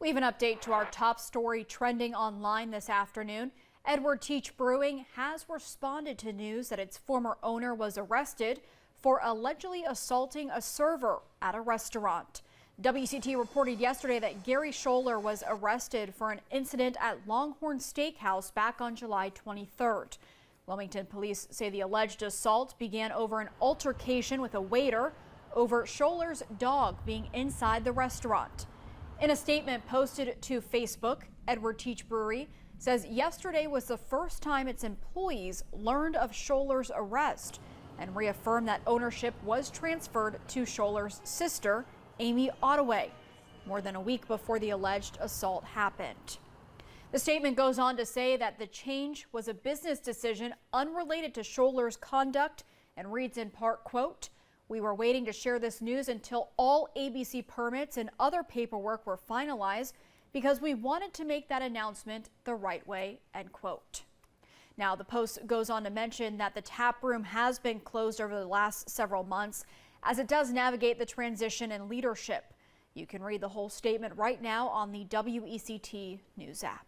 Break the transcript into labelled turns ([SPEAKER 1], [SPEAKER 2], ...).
[SPEAKER 1] We have an update to our top story trending online this afternoon. Teach Brewing has responded to news that its former owner was arrested for allegedly assaulting a server at a restaurant. WCT reported yesterday that Gary Sholar was arrested for an incident at Longhorn Steakhouse back on July 23rd. Wilmington police say the alleged assault began over an altercation with a waiter over Sholar's dog being inside the restaurant. In a statement posted to Facebook, Teach Brewery says yesterday was the first time its employees learned of Sholar's arrest and reaffirmed that ownership was transferred to Sholar's sister, Amy Ottaway, more than a week before the alleged assault happened. The statement goes on to say that the change was a business decision unrelated to Sholar's conduct and reads in part, quote, "We were waiting to share this news until all ABC permits and other paperwork were finalized because we wanted to make that announcement the right way," end quote. Now, the post goes on to mention that the tap room has been closed over the last several months as it does navigate the transition in leadership. You can read the whole statement right now on the WECT News app.